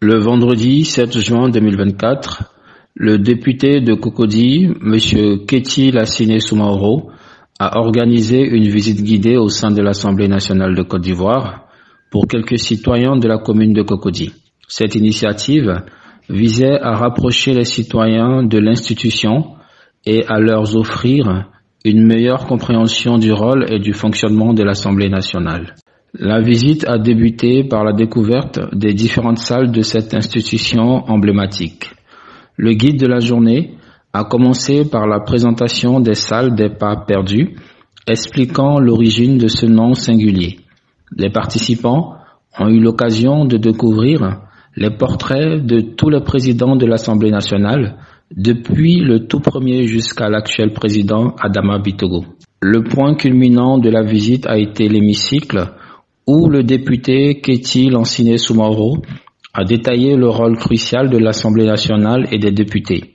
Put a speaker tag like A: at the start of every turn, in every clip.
A: Le vendredi 7 juin 2024, le député de Cocody, M. Keti Lassine Soumaoro, a organisé une visite guidée au sein de l'Assemblée nationale de Côte d'Ivoire pour quelques citoyens de la commune de Cocody. Cette initiative visait à rapprocher les citoyens de l'institution et à leur offrir une meilleure compréhension du rôle et du fonctionnement de l'Assemblée nationale. La visite a débuté par la découverte des différentes salles de cette institution emblématique. Le guide de la journée a commencé par la présentation des salles des pas perdus, expliquant l'origine de ce nom singulier. Les participants ont eu l'occasion de découvrir les portraits de tous les présidents de l'Assemblée nationale, depuis le tout premier jusqu'à l'actuel président Adama Bitogo. Le point culminant de la visite a été l'hémicycle, où le député Keti Lassine Soumaoro a détaillé le rôle crucial de l'Assemblée nationale et des députés.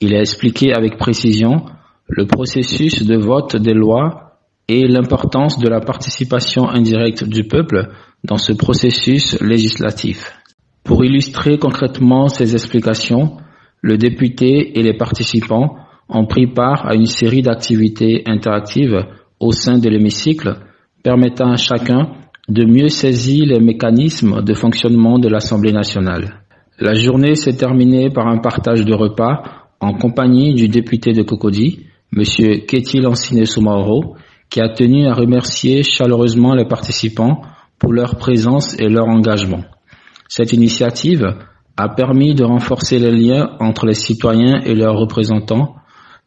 A: Il a expliqué avec précision le processus de vote des lois et l'importance de la participation indirecte du peuple dans ce processus législatif. Pour illustrer concrètement ces explications, le député et les participants ont pris part à une série d'activités interactives au sein de l'hémicycle, permettant à chacun de mieux saisir les mécanismes de fonctionnement de l'Assemblée nationale. La journée s'est terminée par un partage de repas en compagnie du député de Cocody, M. Keti Lassine Soumaoro, qui a tenu à remercier chaleureusement les participants pour leur présence et leur engagement. Cette initiative a permis de renforcer les liens entre les citoyens et leurs représentants,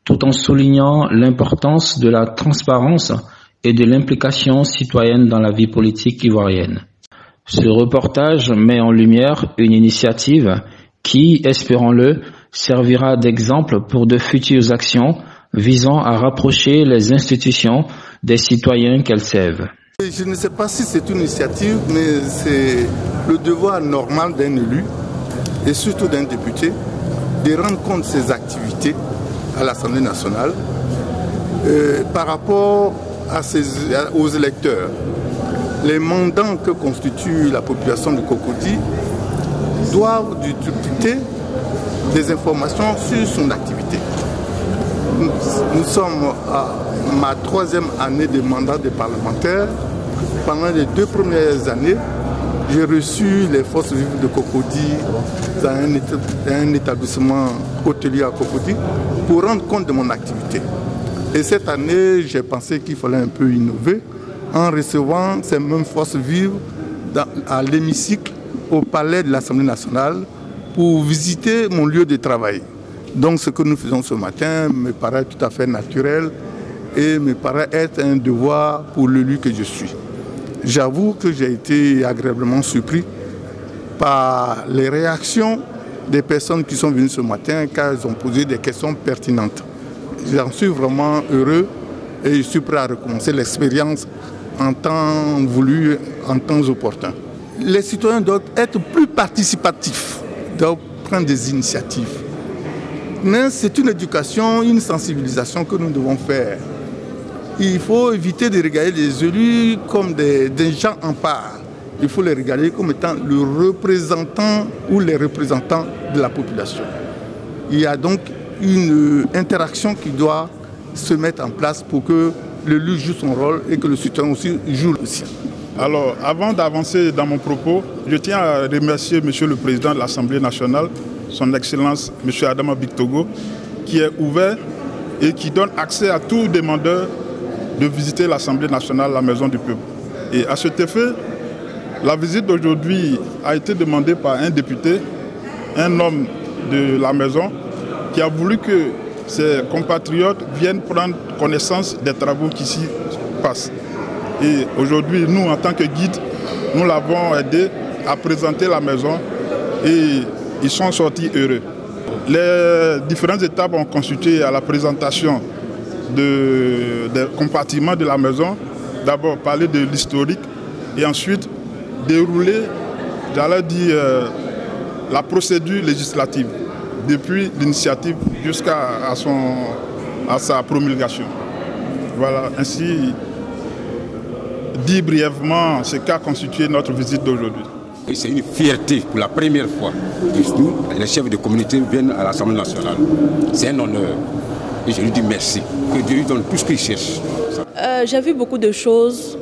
A: tout en soulignant l'importance de la transparence et de l'implication citoyenne dans la vie politique ivoirienne. Ce reportage met en lumière une initiative qui, espérons-le, servira d'exemple pour de futures actions visant à rapprocher les institutions des citoyens qu'elles servent.
B: Je ne sais pas si c'est une initiative, mais c'est le devoir normal d'un élu et surtout d'un député de rendre compte de ses activités à l'Assemblée nationale par rapport aux électeurs. Les mandants que constitue la population de Cocody doivent du député des informations sur son activité. Nous sommes à ma 3e année de mandat de parlementaire. Pendant les 2 premières années, j'ai reçu les forces vives de Cocody dans un établissement hôtelier à Cocody pour rendre compte de mon activité. Et cette année, j'ai pensé qu'il fallait un peu innover en recevant ces mêmes forces vives à l'hémicycle, au palais de l'Assemblée nationale, pour visiter mon lieu de travail. Donc ce que nous faisons ce matin me paraît tout à fait naturel et me paraît être un devoir pour l'élu que je suis. J'avoue que j'ai été agréablement surpris par les réactions des personnes qui sont venues ce matin car elles ont posé des questions pertinentes. J'en suis vraiment heureux et je suis prêt à recommencer l'expérience en temps voulu, en temps opportun. Les citoyens doivent être plus participatifs, doivent prendre des initiatives. Mais c'est une éducation, une sensibilisation que nous devons faire. Il faut éviter de regarder les élus comme des gens en part. Il faut les regarder comme étant le représentant ou les représentants de la population. Il y a donc une interaction qui doit se mettre en place pour que l'élu joue son rôle et que le citoyen aussi joue le sien.
C: Alors, avant d'avancer dans mon propos, je tiens à remercier M. le Président de l'Assemblée nationale, son Excellence M. Adama Bitogo, qui est ouvert et qui donne accès à tout demandeur de visiter l'Assemblée nationale, la maison du peuple. Et à cet effet, la visite d'aujourd'hui a été demandée par un député, un homme de la maison, qui a voulu que ses compatriotes viennent prendre connaissance des travaux qui s'y passent. Et aujourd'hui, nous, en tant que guide, nous l'avons aidé à présenter la maison et ils sont sortis heureux. Les différentes étapes ont constitué à la présentation des compartiments de la maison. D'abord, parler de l'historique et ensuite dérouler, j'allais dire, la procédure législative, depuis l'initiative jusqu'à sa promulgation. Voilà, ainsi dit brièvement ce qu'a constitué notre visite d'aujourd'hui.
D: C'est une fierté pour la première fois que nous, les chefs de communauté, viennent à l'Assemblée nationale. C'est un honneur. Et je lui dis merci. Que Dieu lui donne tout ce qu'il cherche.
E: J'ai vu beaucoup de choses.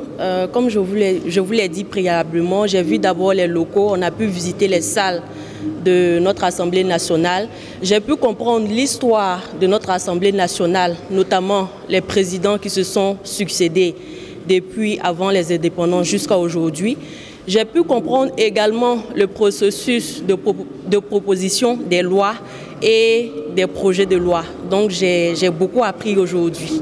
E: Comme je vous l'ai dit préalablement, j'ai vu d'abord les locaux. On a pu visiter les salles de notre Assemblée nationale. J'ai pu comprendre l'histoire de notre Assemblée nationale, notamment les présidents qui se sont succédés depuis avant les indépendances jusqu'à aujourd'hui. J'ai pu comprendre également le processus de proposition des lois et des projets de loi. Donc j'ai beaucoup appris aujourd'hui.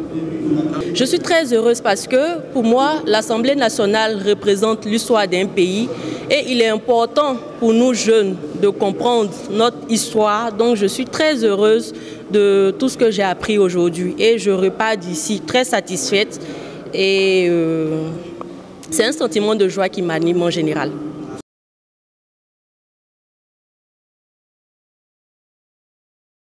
E: Je suis très heureuse parce que pour moi, l'Assemblée nationale représente l'histoire d'un pays et il est important pour nous jeunes de comprendre notre histoire. Donc je suis très heureuse de tout ce que j'ai appris aujourd'hui et je repars d'ici très satisfaite et c'est un sentiment de joie qui m'anime en général.